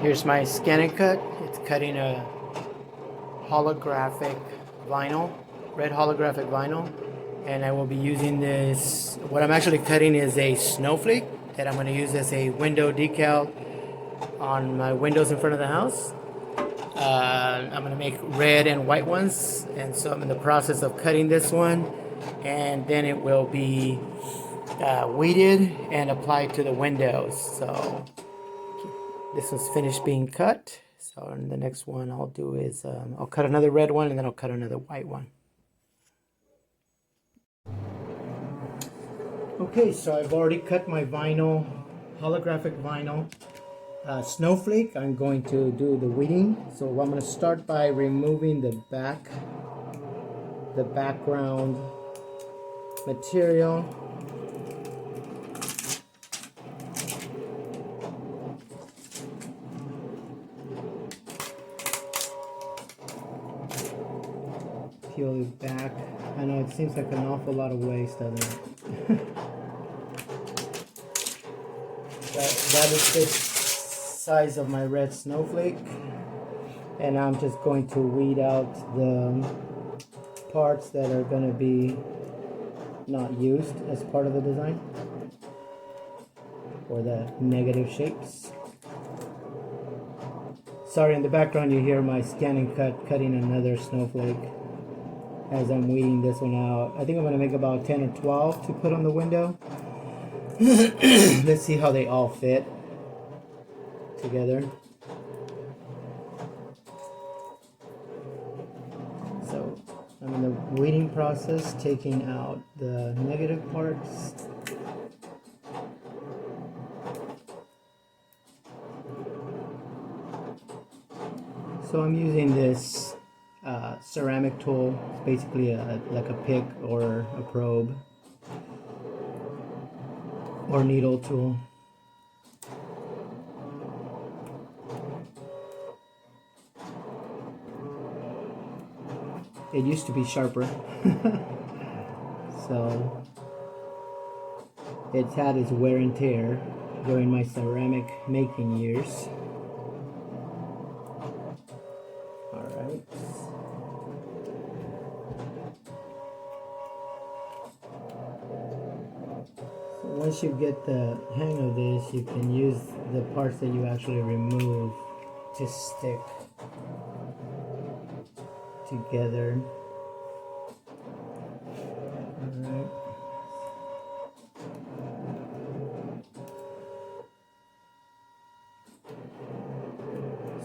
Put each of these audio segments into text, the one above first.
Here's my scan and cut. It's cutting a holographic vinyl, red holographic vinyl, and I will be using this. What I'm actually cutting is a snowflake that I'm going to use as a window decal on my windows in front of the house. I'm going to make red and white ones, and so I'm in the process of cutting this one, and then it will be weeded and applied to the windows. So this one's finished being cut. So in the next one I'll do is I'll cut another red one, and then I'll cut another white one. Okay, so I've already cut my vinyl, holographic vinyl. Snowflake. I'm going to do the weeding. So I'm going to start by removing the background material. Peel it back. I know it seems like an awful lot of waste, doesn't it? that is the size of my red snowflake, and I'm just going to weed out the parts that are going to be not used as part of the design, or the negative shapes. Sorry, in the background you hear my scan and cut cutting another snowflake as I'm weeding this one out. I think I'm going to make about 10 or 12 to put on the window. Let's see how they all fit together. So I'm in the weeding process, taking out the negative parts. So I'm using this ceramic tool. It's basically like a pick or a probe or needle tool. It used to be sharper, so it's had its wear and tear during my ceramic making years. Alright. So once you get the hang of this, you can use the parts that you actually remove to stick together. Alright.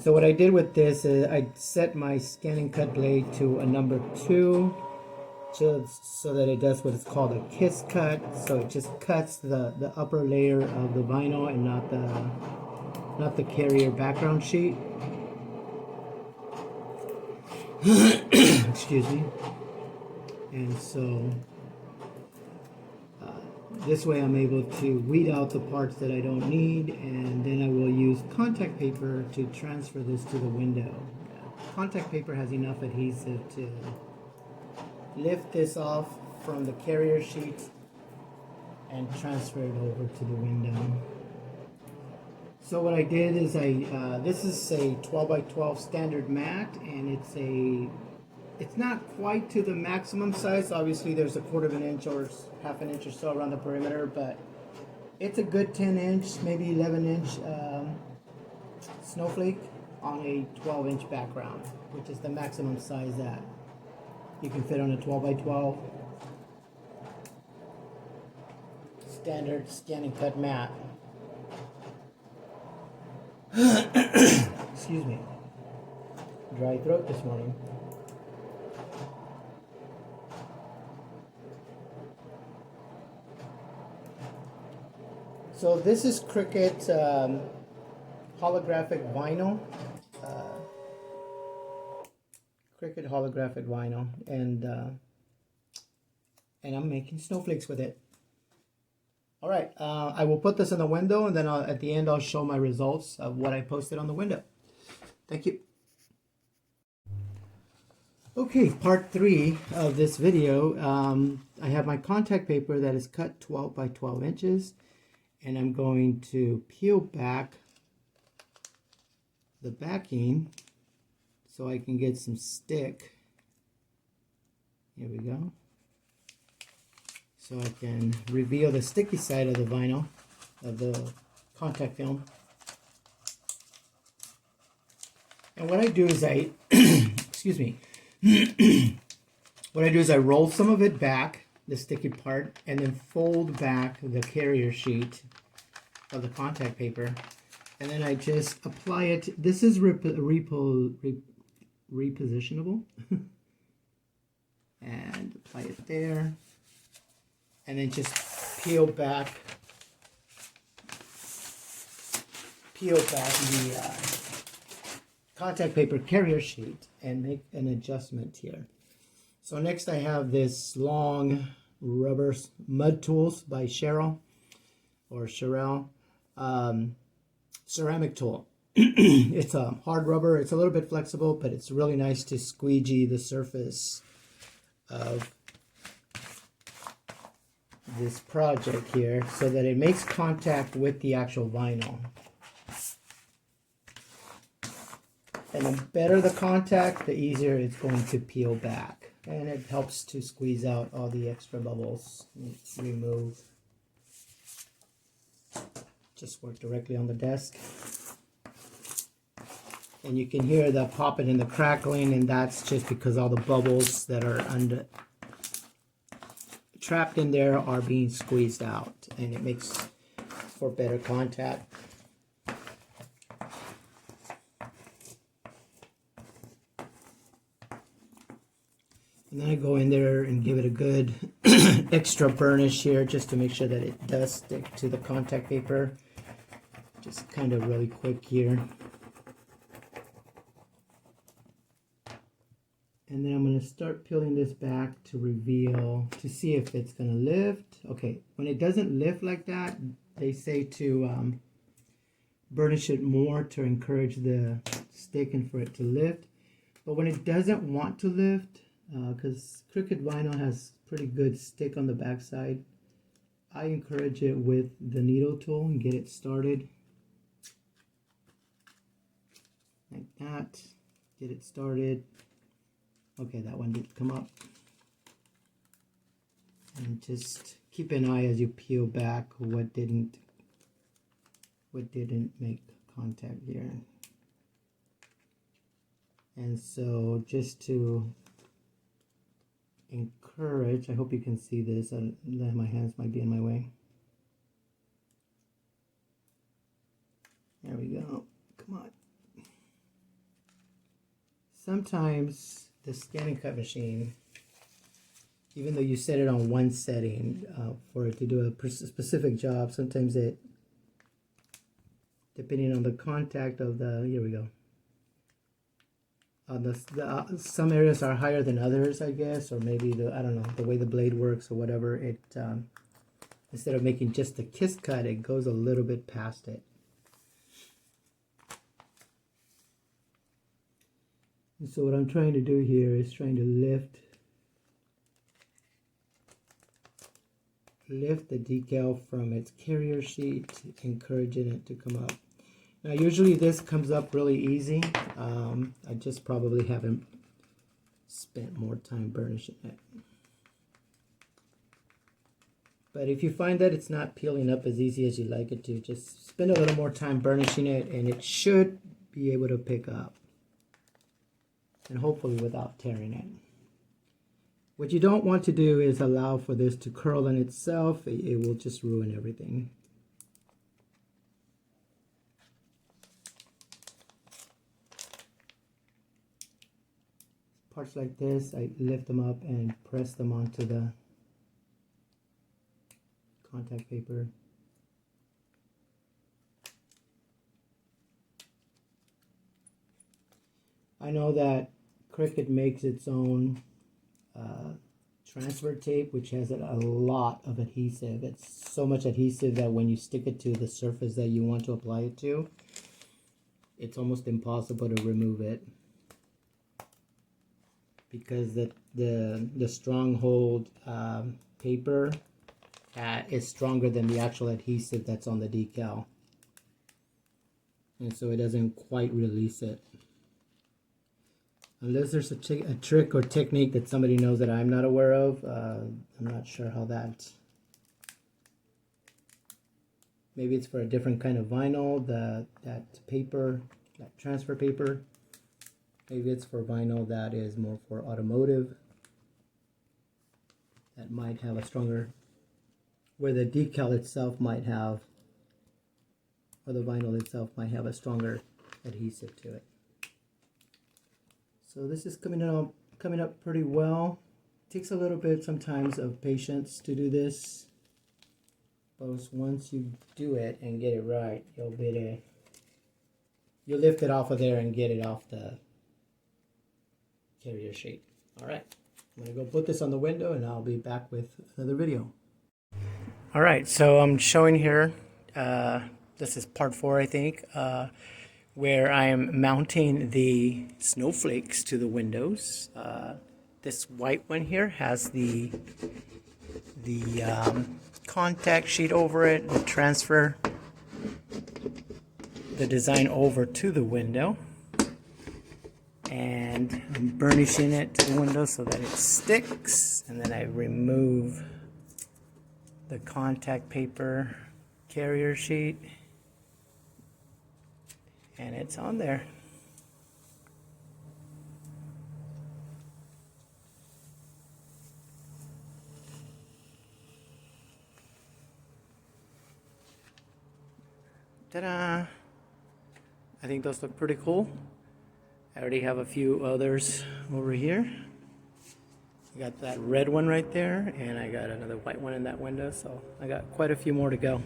So what I did with this is I set my scan and cut blade to a number 2, just so that it does what is called a kiss cut. So it just cuts the upper layer of the vinyl and not the carrier background sheet. Excuse me. And so this way I'm able to weed out the parts that I don't need, and then I will use contact paper to transfer this to the window. Contact paper has enough adhesive to lift this off from the carrier sheet and transfer it over to the window. So what I did is this is a 12 by 12 standard mat, and it's not quite to the maximum size. Obviously there's a 1/4 of an inch or half an inch or so around the perimeter, but it's a good 10-inch, maybe 11-inch snowflake on a 12-inch background, which is the maximum size that you can fit on a 12 by 12 standard scan and cut mat. Excuse me, dry throat this morning. So this is Cricut holographic vinyl. Cricut holographic vinyl, and I'm making snowflakes with it. All right, I will put this in the window, and then at the end I'll show my results of what I posted on the window. Thank you. Okay, part 3 of this video. I have my contact paper that is cut 12 by 12 inches, and I'm going to peel back the backing so I can get some stick. Here we go. So I can reveal the sticky side of the vinyl, of the contact film. And what I do is I, excuse me, what I do is I roll some of it back, the sticky part, and then fold back the carrier sheet of the contact paper. And then I just apply it. This is repositionable. And apply it there. And then just peel back the contact paper carrier sheet and make an adjustment here. So next I have this long rubber mud tools by Cheryl or Sherelle ceramic tool. It's a hard rubber. It's a little bit flexible, but it's really nice to squeegee the surface of this project here so that it makes contact with the actual vinyl. And the better the contact, the easier it's going to peel back. And it helps to squeeze out all the extra bubbles. Remove. Just work directly on the desk. And you can hear the popping and the crackling, and that's just because all the bubbles that are trapped in there are being squeezed out, and it makes for better contact. And then I go in there and give it a good extra burnish here just to make sure that it does stick to the contact paper. Just kind of really quick here. And then I'm going to start peeling this back to reveal, to see if it's going to lift. Okay, when it doesn't lift like that, they say to burnish it more to encourage the stick and for it to lift. But when it doesn't want to lift, because Cricut vinyl has pretty good stick on the back side, I encourage it with the needle tool and get it started. Like that. Get it started. Okay, that one didn't come up. And just keep an eye as you peel back what didn't make contact here. And so just to encourage, I hope you can see this, my hands might be in my way. There we go. Come on. Sometimes the scan and cut machine, even though you set it on one setting for it to do a specific job, sometimes it, depending on the contact of the, here we go. Some areas are higher than others, I guess, or maybe I don't know, the way the blade works or whatever. It instead of making just a kiss cut, it goes a little bit past it. And so what I'm trying to do here is trying to lift the decal from its carrier sheet, encouraging it to come up. Now usually this comes up really easy. I just probably haven't spent more time burnishing it. But if you find that it's not peeling up as easy as you like it to, just spend a little more time burnishing it and it should be able to pick up. And hopefully without tearing it. What you don't want to do is allow for this to curl in itself. It will just ruin everything. Parts like this, I lift them up and press them onto the contact paper. I know that Cricut makes its own transfer tape, which has a lot of adhesive. It's so much adhesive that when you stick it to the surface that you want to apply it to, it's almost impossible to remove it, because the stronghold paper is stronger than the actual adhesive that's on the decal. and so it doesn't quite release it. Unless there's a trick or technique that somebody knows that I'm not aware of, I'm not sure how that. Maybe it's for a different kind of vinyl, that paper, that transfer paper. Maybe it's for vinyl that is more for automotive. That might have a stronger, where the decal itself might have, or the vinyl itself might have a stronger adhesive to it. So this is coming up pretty well. It takes a little bit sometimes of patience to do this, but once you do it and get it right, you'll lift it off of there and get it off the carrier sheet. All right, I'm gonna go put this on the window and I'll be back with another video. All right, so I'm showing here, this is part 4, I think, where I am mounting the snowflakes to the windows. This white one here has the contact sheet over it to transfer the design over to the window. And I'm burnishing it to the window so that it sticks. And then I remove the contact paper carrier sheet. And it's on there. Ta-da! I think those look pretty cool. I already have a few others over here. I got that red one right there, and I got another white one in that window, so I got quite a few more to go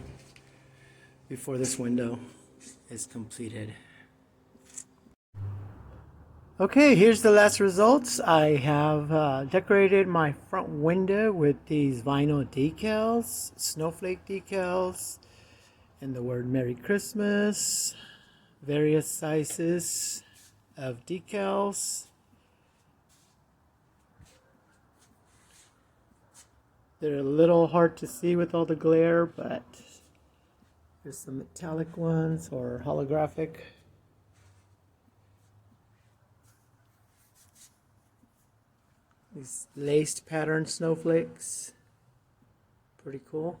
before this window is completed. Okay, here's the last results. I have decorated my front window with these vinyl decals, snowflake decals, and the word Merry Christmas, various sizes of decals. They're a little hard to see with all the glare, but there's some metallic ones or holographic. These laced pattern snowflakes, pretty cool.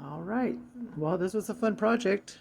All right, well, this was a fun project.